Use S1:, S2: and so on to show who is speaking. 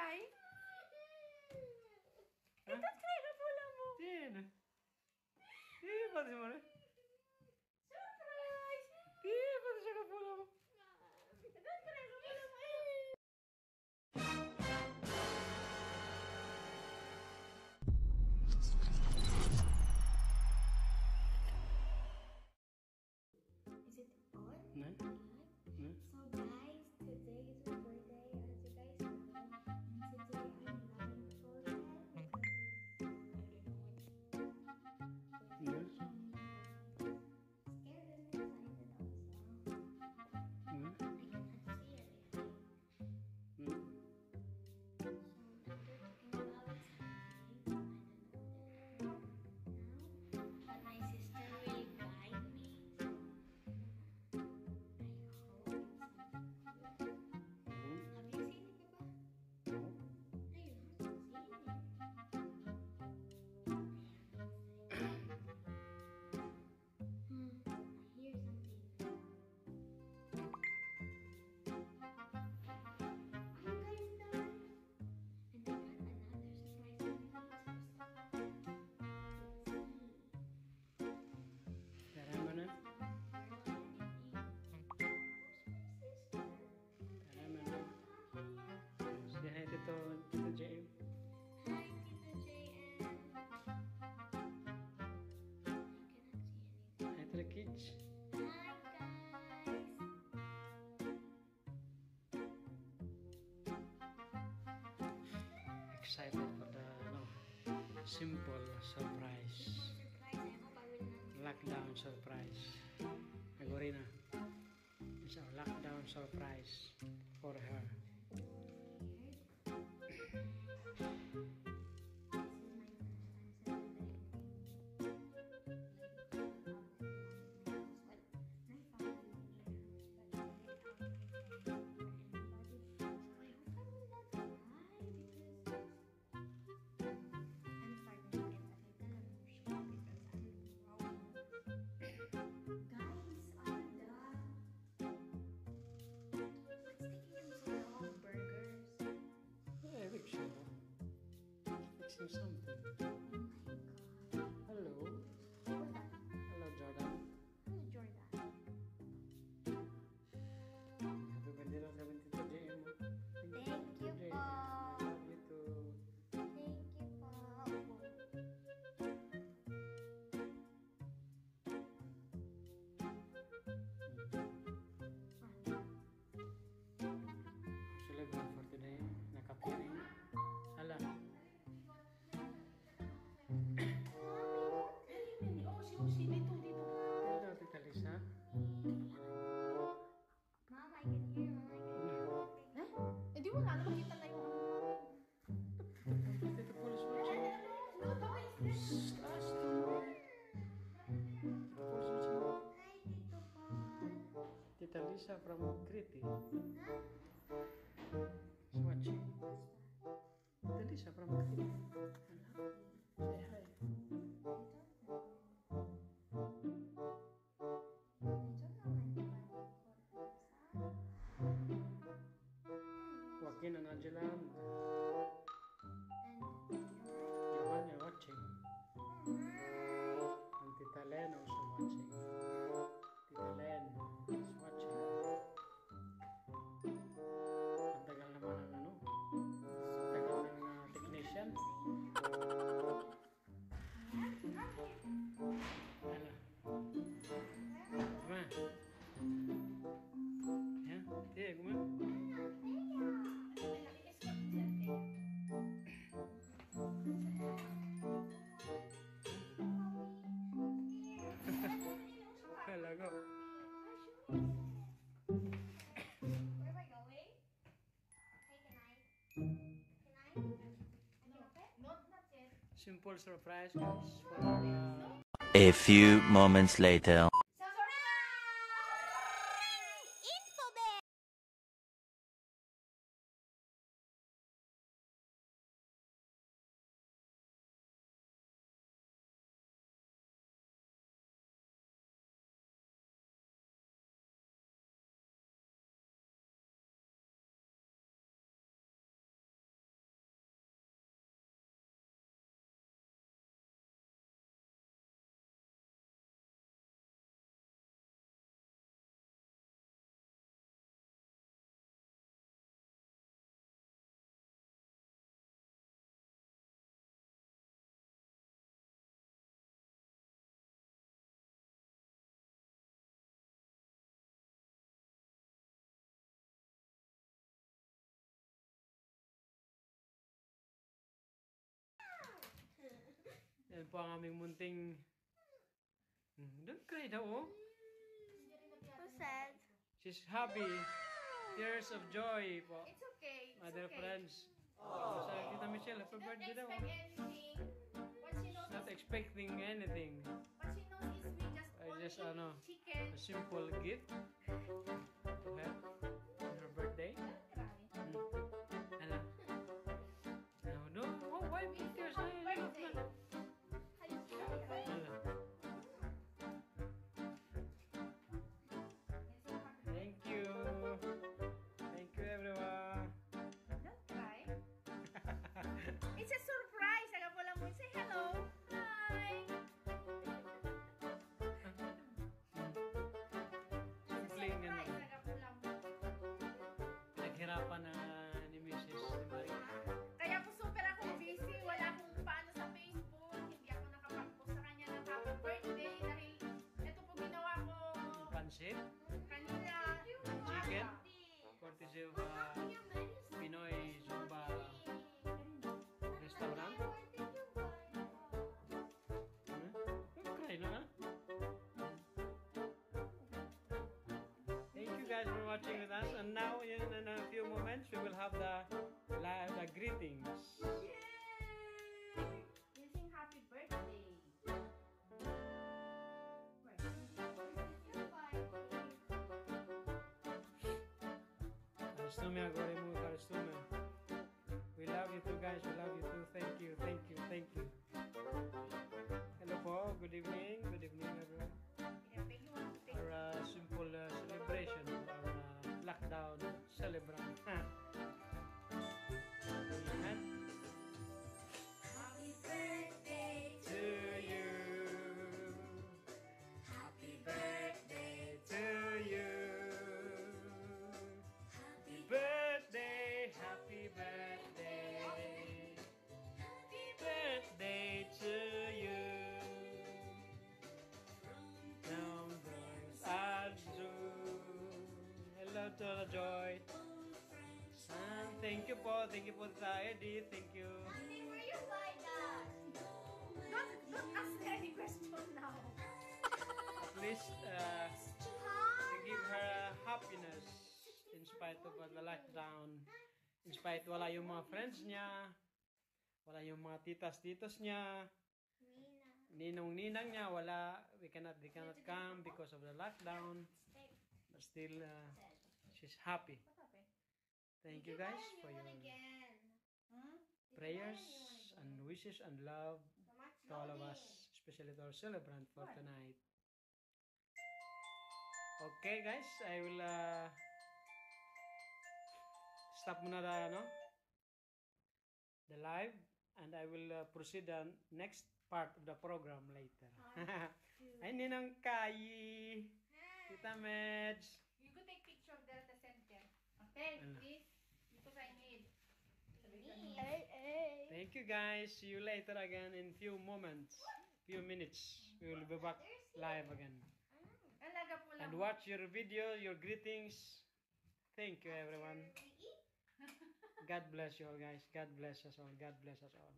S1: cry. Huh? Don't cry na pula mo.
S2: Di pati mo na.
S1: Surprise!
S2: Di pati siya kapula mo.
S1: Don't cry na pula mo. Is it on?
S2: Na? Na?
S1: So guys, today is my birthday. As you guys know, and today I'm blindfolded because I don't know what
S2: Na?
S1: scared and excited also.
S2: Na?
S1: I cannot see anything.
S2: Na?
S1: So now they're talking about something. I don't know what they're talking about now. But my sister will guide me. So I hope it's something good. Have you seen it, Papa?
S2: No?
S1: No, you haven't seen it. I hear something. You guys know it? And I got another surprise for my sisters.
S2: Tara mo na. Tara mo na. Say hi to Tito JM.
S1: Hi, Tita JM. I cannot see anything.
S2: Hi to the kids.
S1: Hi, guys.
S2: Excited for the simple surprise.
S1: Surprise. I hope I will not.
S2: Lockdown surprise. Agorina. It's a lockdown surprise for her. Hey, fixing something. Hello. Hello, Jordan. Happy birthday daw sabi Tito JM mo.
S1: Thank you
S2: JM.
S1: po.
S2: I love you too.
S1: Thank you po.
S2: Actually, good for today. Nakapiring. Hala. Hello, Tita Lisa.
S1: Mom, I can hear.
S3: Hindi mo nga makita na yung
S2: Tito Paul is watching. Shh, last two. Tito Paul is watching.
S1: Hi, Tito Paul.
S2: Tita Lisa from Crete is watching. Tita Lisa from Crete. Hello. Say hi. Joaquin and Angela and Johan are watching. And Tita Len also watching. Tita Len is watching. Ang tagal naman ng ano? Ang tagal ng technician. Ano? Kuma? Yan? Tiya, kuma? Kala ko.
S1: Where am I going? Hey, can I?
S3: not yet.
S2: Simple surprise guys for our
S4: A few moments later.
S5: Yan po ang aming munting... Don't cry daw, oh.
S1: Who said?
S5: She's happy. Tears of joy po.
S3: It's okay. It's
S5: My dear
S3: okay.
S5: friends. Sa Tita Michelle, happy
S3: Don't
S5: birthday daw.
S3: expect anything. What she knows
S5: Not
S3: is,
S5: expecting anything.
S3: what she knows is we just
S5: I
S3: only
S5: just, ano,
S3: chicken.
S5: A simple gift to her on her birthday. Ano? No, oh, why be tears?
S3: Happy birthday.
S5: Ano? Thank you. Thank you, everyone.
S3: Don't cry. It's a surprise. Alam mo lang mo, say hello. Hi.
S5: Simpleng, ano,
S3: Surprise. Alam mo lang mo.
S5: naghirapan na ni Mrs. Di Marie.
S3: Kaya po super akong busy. Wala akong paano sa Facebook. Hindi ako nakapag-post sa kanya ng happy birthday. Dahil ito po ginawa ko
S5: Pansit,
S3: kanina.
S5: chicken, courtesy of Pinoy Zumba Restaurant. Don't cry na, ha? Thank you guys for watching with us. And now, in a few moments, we will have the greetings.
S3: Yay! You sing happy birthday.
S5: Karistume, agora mo, Karistume. We love you too, guys. We love you too. Thank you, thank you, thank you. Hello po. Good evening. Good evening, everyone. Our simple celebration of our lockdown celebrant. Amen.
S3: Happy birthday
S5: To you. Happy birthday to you. Happy birthday, happy birthday. Happy birthday to you. From Boys Adju. Hello to the Joy. And thank you po, Tita Eddie. Thank you.
S3: Where you buy that? Don't ask me any question now.
S5: At least to give her happiness in spite of the lockdown. In spite wala yung mga friends niya, wala yung mga titas-titos niya, ninong-ninang niya, wala. They cannot come because of the lockdown. But still, she's happy. Thank you guys for your prayers and wishes and love to all of us, especially to our celebrant for tonight. Okay guys, I will stop muna the live, and I will proceed the next part of the program later. Ay, Ninang Kayi, Tita Medj.
S3: You go take picture of the center. Okay,
S5: Ano?
S3: please. Because I need.
S5: Thank you guys. See you later again in few moments, few minutes. We will be back live again.
S3: Alaga po lang.
S5: And watch your video, your greetings. Thank you everyone. God bless you all guys. God bless us all. God bless us all.